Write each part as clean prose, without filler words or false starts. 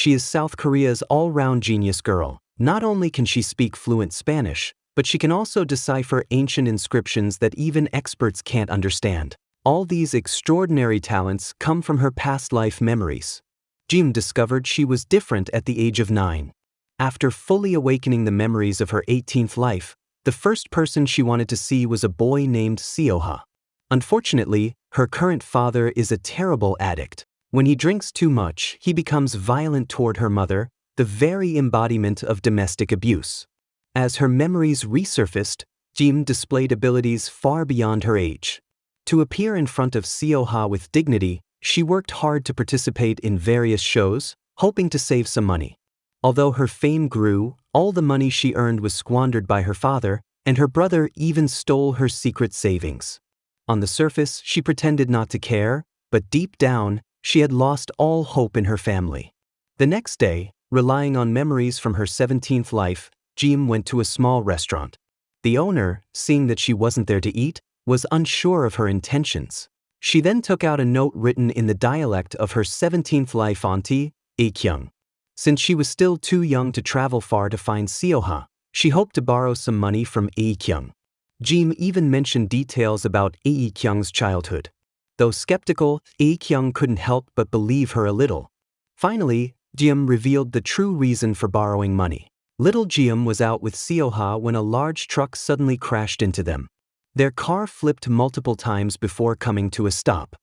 She is South Korea's all-round genius girl. Not only can she speak fluent Spanish, but she can also decipher ancient inscriptions that even experts can't understand. All these extraordinary talents come from her past life memories. Jim discovered she was different at the age of 9. After fully awakening the memories of her 18th life, the first person she wanted to see was a boy named Seoha. Unfortunately, her current father is a terrible addict. When he drinks too much, he becomes violent toward her mother, the very embodiment of domestic abuse. As her memories resurfaced, Jim displayed abilities far beyond her age. To appear in front of Seoha with dignity, she worked hard to participate in various shows, hoping to save some money. Although her fame grew, all the money she earned was squandered by her father, and her brother even stole her secret savings. On the surface, she pretended not to care, but deep down, she had lost all hope in her family. The next day, relying on memories from her 17th life, Jim went to a small restaurant. The owner, seeing that she wasn't there to eat, was unsure of her intentions. She then took out a note written in the dialect of her 17th life auntie, Aekyung. Since she was still too young to travel far to find Seoha, she hoped to borrow some money from Aekyung. Jim even mentioned details about Aekyung's childhood. Though skeptical, Aekyung couldn't help but believe her a little. Finally, Jim revealed the true reason for borrowing money. Little Jim was out with Seoha when a large truck suddenly crashed into them. Their car flipped multiple times before coming to a stop.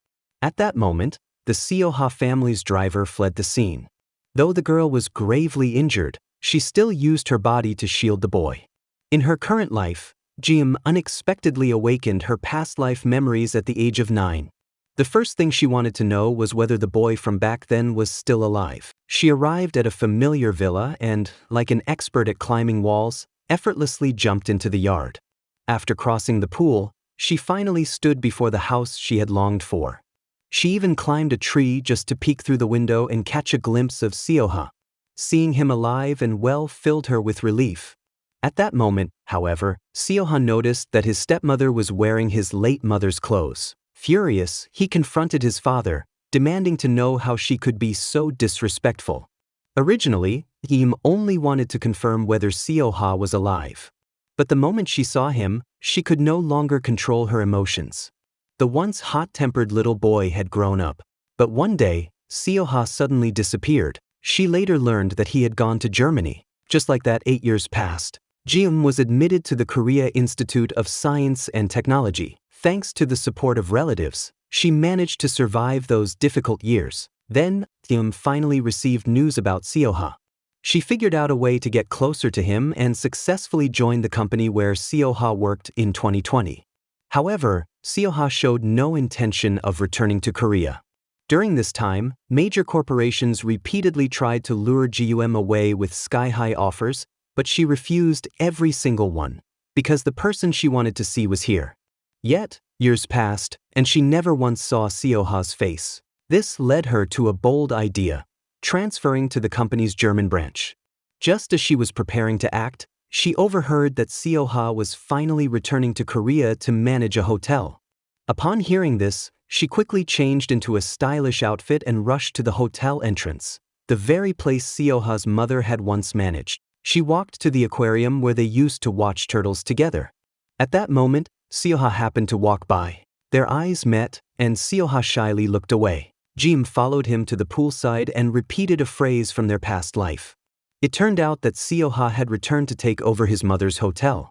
At that moment, the Seoha family's driver fled the scene. Though the girl was gravely injured, she still used her body to shield the boy. In her current life, Jim unexpectedly awakened her past life memories at the age of 9. The first thing she wanted to know was whether the boy from back then was still alive. She arrived at a familiar villa and, like an expert at climbing walls, effortlessly jumped into the yard. After crossing the pool, she finally stood before the house she had longed for. She even climbed a tree just to peek through the window and catch a glimpse of Seoha. Seeing him alive and well filled her with relief. At that moment, however, Seoha noticed that his stepmother was wearing his late mother's clothes. Furious, he confronted his father, demanding to know how she could be so disrespectful. Originally, Jim only wanted to confirm whether Seoha was alive. But the moment she saw him, she could no longer control her emotions. The once hot-tempered little boy had grown up. But one day, Seoha suddenly disappeared. She later learned that he had gone to Germany. Just like that, 8 years passed. Jim was admitted to the Korea Institute of Science and Technology. Thanks to the support of relatives, she managed to survive those difficult years. Then, Jim finally received news about Seoha. She figured out a way to get closer to him and successfully joined the company where Seoha worked in 2020. However, Seoha showed no intention of returning to Korea. During this time, major corporations repeatedly tried to lure Jim away with sky-high offers, but she refused every single one, because the person she wanted to see was here. Yet, years passed, and she never once saw Seoha's face. This led her to a bold idea, transferring to the company's German branch. Just as she was preparing to act, she overheard that Seoha was finally returning to Korea to manage a hotel. Upon hearing this, she quickly changed into a stylish outfit and rushed to the hotel entrance, the very place Seoha's mother had once managed. She walked to the aquarium where they used to watch turtles together. At that moment, Seoha happened to walk by. Their eyes met, and Seoha shyly looked away. Jim followed him to the poolside and repeated a phrase from their past life. It turned out that Seoha had returned to take over his mother's hotel.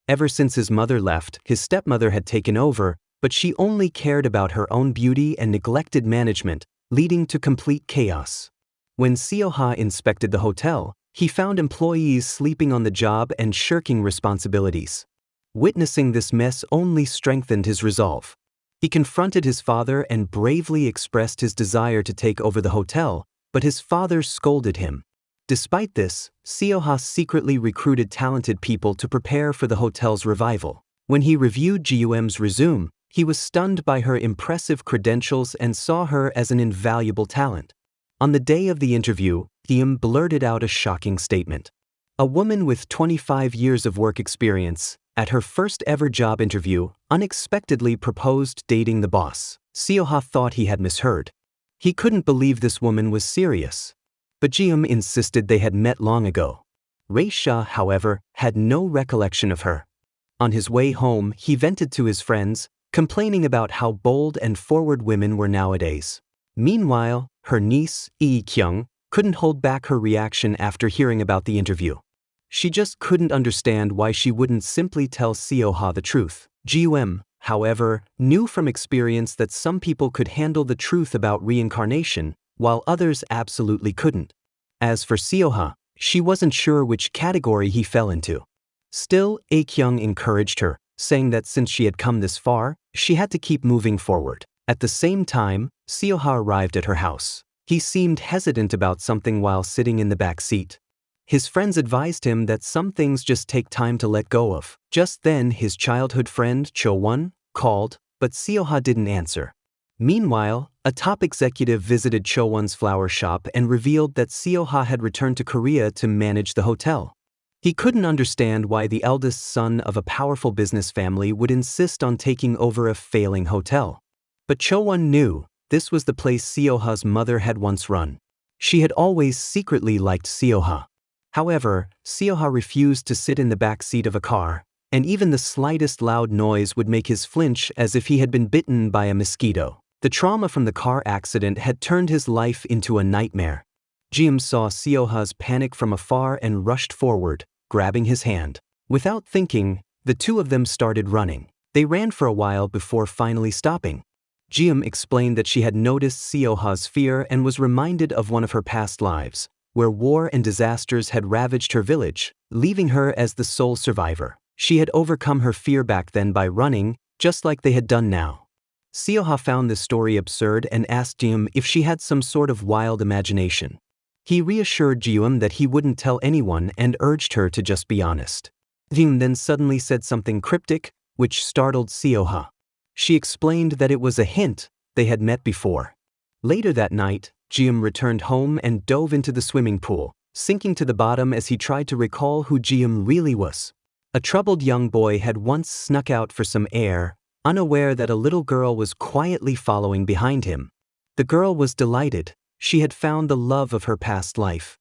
Ever since his mother left, his stepmother had taken over, but she only cared about her own beauty and neglected management, leading to complete chaos. When Seoha inspected the hotel, he found employees sleeping on the job and shirking responsibilities. Witnessing this mess only strengthened his resolve. He confronted his father and bravely expressed his desire to take over the hotel, but his father scolded him. Despite this, Seoha secretly recruited talented people to prepare for the hotel's revival. When he reviewed Jim's resume, he was stunned by her impressive credentials and saw her as an invaluable talent. On the day of the interview, Jim blurted out a shocking statement. A woman with 25 years of work experience, at her first ever job interview, unexpectedly proposed dating the boss. Seoha thought he had misheard. He couldn't believe this woman was serious. but Jium insisted they had met long ago. Reisha, however, had no recollection of her. On his way home, he vented to his friends, complaining about how bold and forward women were nowadays. Meanwhile, her niece, Lee Kyung, couldn't hold back her reaction after hearing about the interview. She just couldn't understand why she wouldn't simply tell Seoha the truth. Jium, however, knew from experience that some people could handle the truth about reincarnation, while others absolutely couldn't. As for Seoha, she wasn't sure which category he fell into. Still, Aekyung encouraged her, saying that since she had come this far, she had to keep moving forward. At the same time, Seoha arrived at her house. He seemed hesitant about something while sitting in the back seat. His friends advised him that some things just take time to let go of. Just then, his childhood friend, Cho-won, called, but Seoha didn't answer. Meanwhile, a top executive visited Cho-won's flower shop and revealed that Seoha had returned to Korea to manage the hotel. He couldn't understand why the eldest son of a powerful business family would insist on taking over a failing hotel. But Cho-won knew this was the place Seoha's mother had once run. She had always secretly liked Seoha. However, Seoha refused to sit in the back seat of a car, and even the slightest loud noise would make his flinch as if he had been bitten by a mosquito. The trauma from the car accident had turned his life into a nightmare. Jium saw Seoha's panic from afar and rushed forward, grabbing his hand. Without thinking, the two of them started running. They ran for a while before finally stopping. Jium explained that she had noticed Seoha's fear and was reminded of one of her past lives, where war and disasters had ravaged her village, leaving her as the sole survivor. She had overcome her fear back then by running, just like they had done now. Seoha found this story absurd and asked Jium if she had some sort of wild imagination. He reassured Jium that he wouldn't tell anyone and urged her to just be honest. Jium then suddenly said something cryptic, which startled Seoha. She explained that it was a hint they had met before. Later that night, Jium returned home and dove into the swimming pool, sinking to the bottom as he tried to recall who Jium really was. A troubled young boy had once snuck out for some air, unaware that a little girl was quietly following behind him. The girl was delighted. She had found the love of her past life.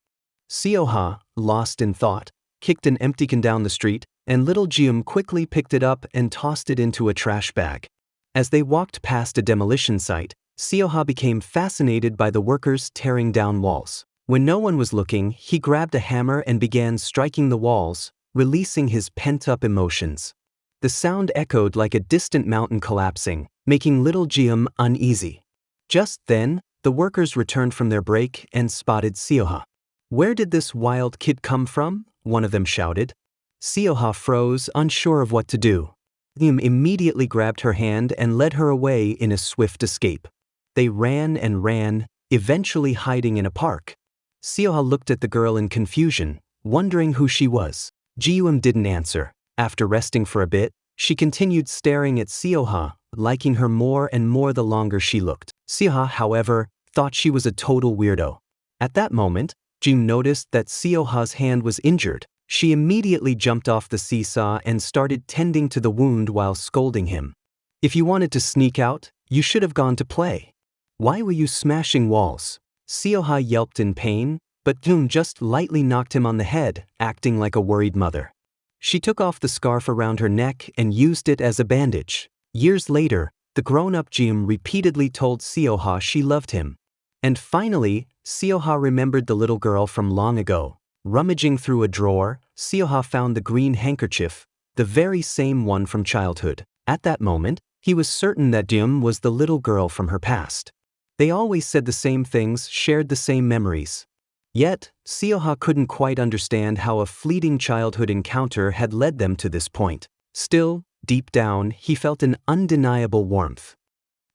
Seoha, lost in thought, kicked an empty can down the street, and little Jium quickly picked it up and tossed it into a trash bag. As they walked past a demolition site, Seoha became fascinated by the workers tearing down walls. When no one was looking, he grabbed a hammer and began striking the walls, releasing his pent-up emotions. The sound echoed like a distant mountain collapsing, making little Jium uneasy. Just then, the workers returned from their break and spotted Seoha. "Where did this wild kid come from?" one of them shouted. Seoha froze, unsure of what to do. Jium immediately grabbed her hand and led her away in a swift escape. They ran and ran, eventually hiding in a park. Seoha looked at the girl in confusion, wondering who she was. Jium didn't answer. After resting for a bit, she continued staring at Seoha, liking her more and more the longer she looked. Seoha, however, thought she was a total weirdo. At that moment, Jium noticed that Seoha's hand was injured. She immediately jumped off the seesaw and started tending to the wound while scolding him. "If you wanted to sneak out, you should have gone to play. Why were you smashing walls?" Seoha yelped in pain, but Jium just lightly knocked him on the head, acting like a worried mother. She took off the scarf around her neck and used it as a bandage. Years later, the grown-up Jium repeatedly told Seoha she loved him. And finally, Seoha remembered the little girl from long ago. Rummaging through a drawer, Seoha found the green handkerchief, the very same one from childhood. At that moment, he was certain that Jium was the little girl from her past. They always said the same things, shared the same memories. Yet, Seoha couldn't quite understand how a fleeting childhood encounter had led them to this point. Still, deep down, he felt an undeniable warmth.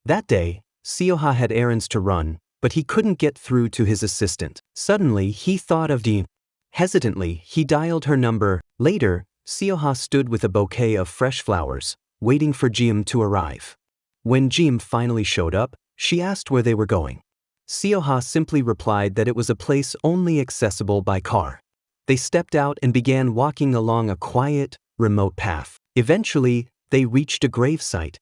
That day, Seoha had errands to run, but he couldn't get through to his assistant. Suddenly, he thought of Jium. Hesitantly, he dialed her number. Later, Seoha stood with a bouquet of fresh flowers, waiting for Jium to arrive. When Jium finally showed up, she asked where they were going. Seoha simply replied that it was a place only accessible by car. They stepped out and began walking along a quiet, remote path. Eventually, they reached a gravesite.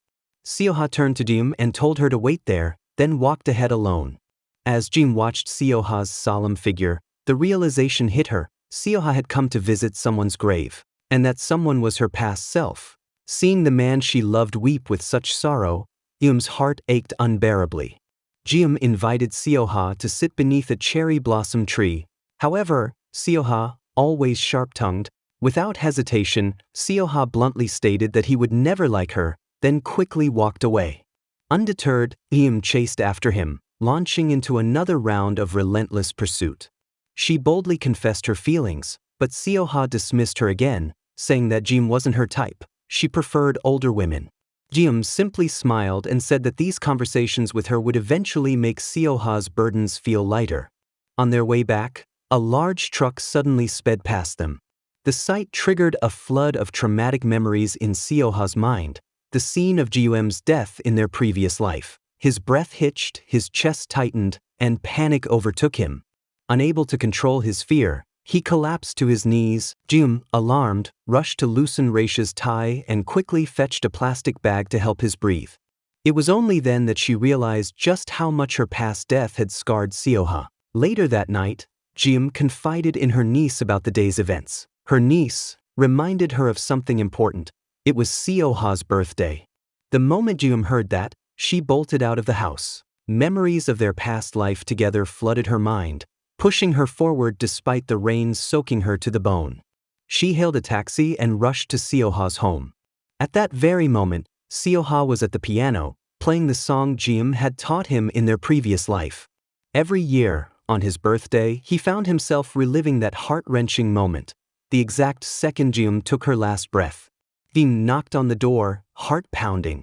Seoha turned to Jium and told her to wait there, then walked ahead alone. As Jim watched Seoha's solemn figure, the realization hit her. Seoha had come to visit someone's grave, and that someone was her past self. Seeing the man she loved weep with such sorrow, Jim's heart ached unbearably. Jim invited Seoha to sit beneath a cherry blossom tree. However, Seoha, always sharp-tongued, without hesitation, Seoha bluntly stated that he would never like her, then quickly walked away. Undeterred, Jim chased after him, launching into another round of relentless pursuit. She boldly confessed her feelings, but Seoha dismissed her again, saying that Jim wasn't her type. She preferred older women. Jim simply smiled and said that these conversations with her would eventually make Seoha's burdens feel lighter. On their way back, a large truck suddenly sped past them. The sight triggered a flood of traumatic memories in Seoha's mind, the scene of Jim's death in their previous life. His breath hitched, his chest tightened, and panic overtook him. Unable to control his fear, he collapsed to his knees. Jim, alarmed, rushed to loosen Raisha's tie and quickly fetched a plastic bag to help his breathe. It was only then that she realized just how much her past death had scarred Seoha. Later that night, Jim confided in her niece about the day's events. Her niece reminded her of something important. It was Seoha's birthday. The moment Jim heard that, she bolted out of the house. Memories of their past life together flooded her mind, pushing her forward despite the rain soaking her to the bone. She hailed a taxi and rushed to Seoha's home. At that very moment, Seoha was at the piano, playing the song Jim had taught him in their previous life. Every year, on his birthday, he found himself reliving that heart-wrenching moment, the exact second Jim took her last breath. Jim knocked on the door, heart pounding.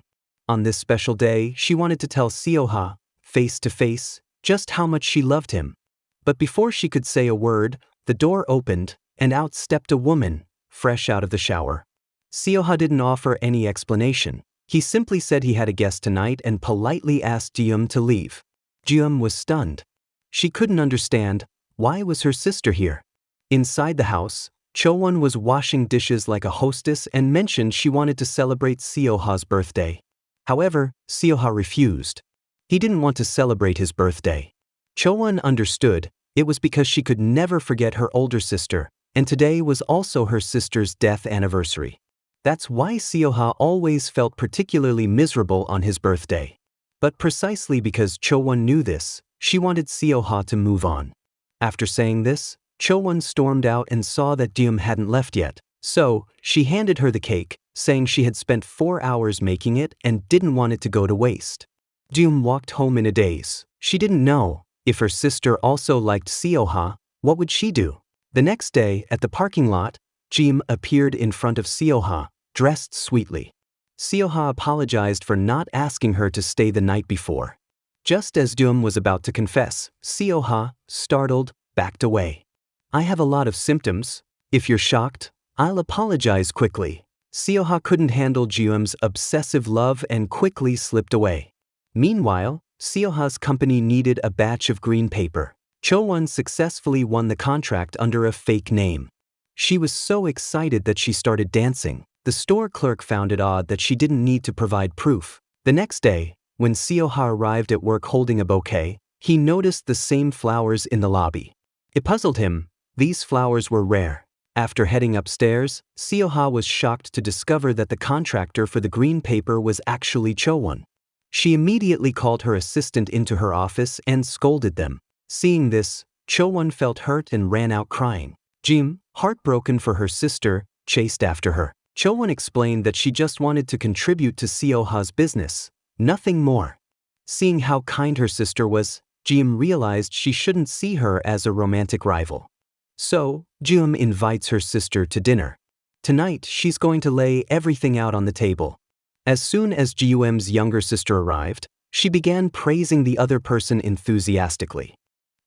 On this special day, she wanted to tell Seoha, face to face, just how much she loved him. But before she could say a word, the door opened, and out stepped a woman, fresh out of the shower. Seoha didn't offer any explanation. He simply said he had a guest tonight and politely asked Jim to leave. Jim was stunned. She couldn't understand, why was her sister here? Inside the house, Chowon was washing dishes like a hostess and mentioned she wanted to celebrate Seoha's birthday. However, Seoha refused. He didn't want to celebrate his birthday. Chowon understood, it was because she could never forget her older sister, and today was also her sister's death anniversary. That's why Seoha always felt particularly miserable on his birthday. But precisely because Chowon knew this, she wanted Seoha to move on. After saying this, Chowon stormed out and saw that Jim hadn't left yet, so she handed her the cake, saying she had spent 4 hours making it and didn't want it to go to waste. Jim walked home in a daze. She didn't know, if her sister also liked Seoha, what would she do? The next day, at the parking lot, Jim appeared in front of Seoha, dressed sweetly. Seoha apologized for not asking her to stay the night before. Just as Jim was about to confess, Seoha, startled, backed away. I have a lot of symptoms. If you're shocked, I'll apologize quickly. Seoha couldn't handle Jim's obsessive love and quickly slipped away. Meanwhile, Seoha's company needed a batch of green paper. Chowon successfully won the contract under a fake name. She was so excited that she started dancing. The store clerk found it odd that she didn't need to provide proof. The next day, when Seoha arrived at work holding a bouquet, he noticed the same flowers in the lobby. It puzzled him. These flowers were rare. After heading upstairs, Seoha was shocked to discover that the contractor for the green paper was actually Chowon. She immediately called her assistant into her office and scolded them. Seeing this, Chowon felt hurt and ran out crying. Jim, heartbroken for her sister, chased after her. Chowon explained that she just wanted to contribute to Seoha's business, nothing more. Seeing how kind her sister was, Jim realized she shouldn't see her as a romantic rival. So, Jim invites her sister to dinner. Tonight, she's going to lay everything out on the table. As soon as Jim's younger sister arrived, she began praising the other person enthusiastically.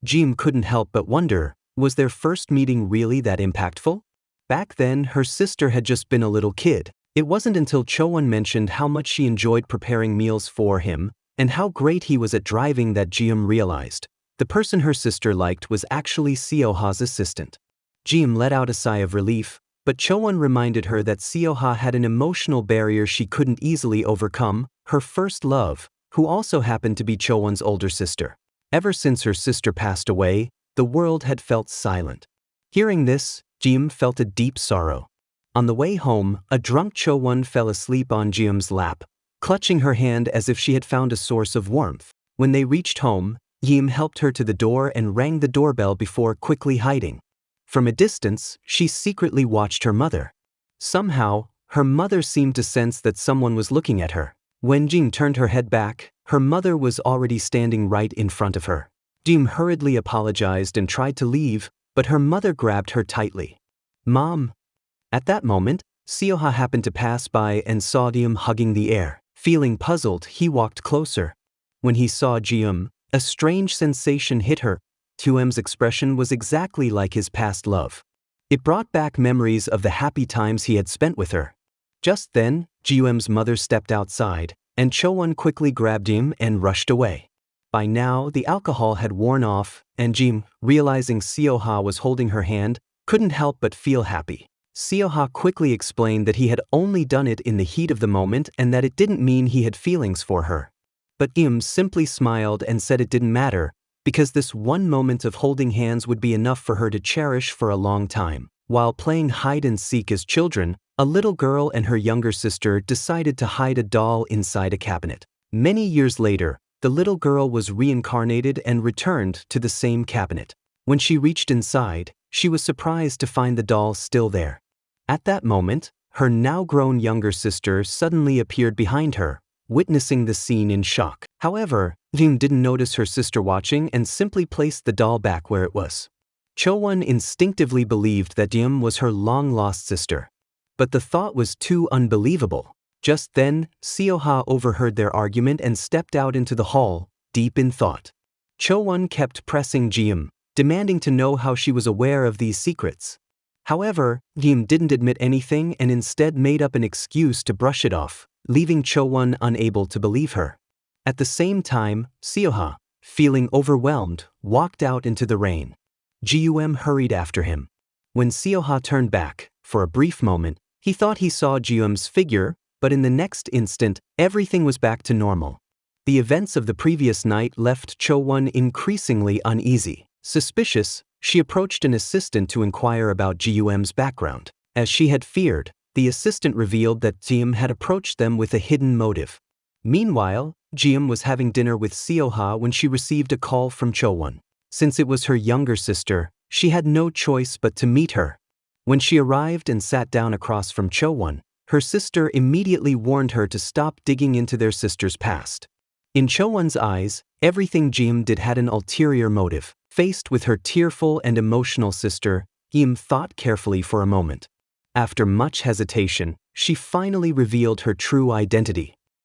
Jim couldn't help but wonder, was their first meeting really that impactful? Back then, her sister had just been a little kid. It wasn't until Chowon mentioned how much she enjoyed preparing meals for him and how great he was at driving that Jim realized the person her sister liked was actually Seoha's assistant. Jim let out a sigh of relief, but Chowon reminded her that Seoha had an emotional barrier she couldn't easily overcome, her first love, who also happened to be Chowon's older sister. Ever since her sister passed away, the world had felt silent. Hearing this, Jium felt a deep sorrow. On the way home, a drunk Cho-won fell asleep on Jium's lap, clutching her hand as if she had found a source of warmth. When they reached home, Jium helped her to the door and rang the doorbell before quickly hiding. From a distance, she secretly watched her mother. Somehow, her mother seemed to sense that someone was looking at her. When Jium turned her head back, her mother was already standing right in front of her. Jium hurriedly apologized and tried to leave, but her mother grabbed her tightly. "Mom." At that moment, Seoha happened to pass by and saw Jium hugging the air. Feeling puzzled, he walked closer. When he saw Jium, a strange sensation hit her. Jium's expression was exactly like his past love. It brought back memories of the happy times he had spent with her. Just then, Jium's mother stepped outside, and Cho-won quickly grabbed him and rushed away. By now, the alcohol had worn off, and Jium, realizing Seoha was holding her hand, couldn't help but feel happy. Seoha quickly explained that he had only done it in the heat of the moment and that it didn't mean he had feelings for her. But Jium simply smiled and said it didn't matter, because this one moment of holding hands would be enough for her to cherish for a long time. While playing hide-and-seek as children, a little girl and her younger sister decided to hide a doll inside a cabinet. Many years later, the little girl was reincarnated and returned to the same cabinet. When she reached inside, she was surprised to find the doll still there. At that moment, her now-grown younger sister suddenly appeared behind her, witnessing the scene in shock. However, Jium didn't notice her sister watching and simply placed the doll back where it was. Cho-won instinctively believed that Jium was her long-lost sister. But the thought was too unbelievable. Just then, Seoha overheard their argument and stepped out into the hall, deep in thought. Cho-won kept pressing Jium, demanding to know how she was aware of these secrets. However, Jium didn't admit anything and instead made up an excuse to brush it off, leaving Cho-won unable to believe her. At the same time, Seoha, feeling overwhelmed, walked out into the rain. Jium hurried after him. When Seoha turned back, for a brief moment, he thought he saw Jium's figure, but in the next instant, everything was back to normal. The events of the previous night left Cho-won increasingly uneasy. Suspicious, she approached an assistant to inquire about Jium's background. As she had feared, the assistant revealed that Jium had approached them with a hidden motive. Meanwhile, Jium was having dinner with Seoha when she received a call from Cho-won. Since it was her younger sister, she had no choice but to meet her. When she arrived and sat down across from Cho-won, her sister immediately warned her to stop digging into their sister's past. In Cho-won's eyes, everything Jium did had an ulterior motive. Faced with her tearful and emotional sister, Jium thought carefully for a moment. After much hesitation, she finally revealed her true identity.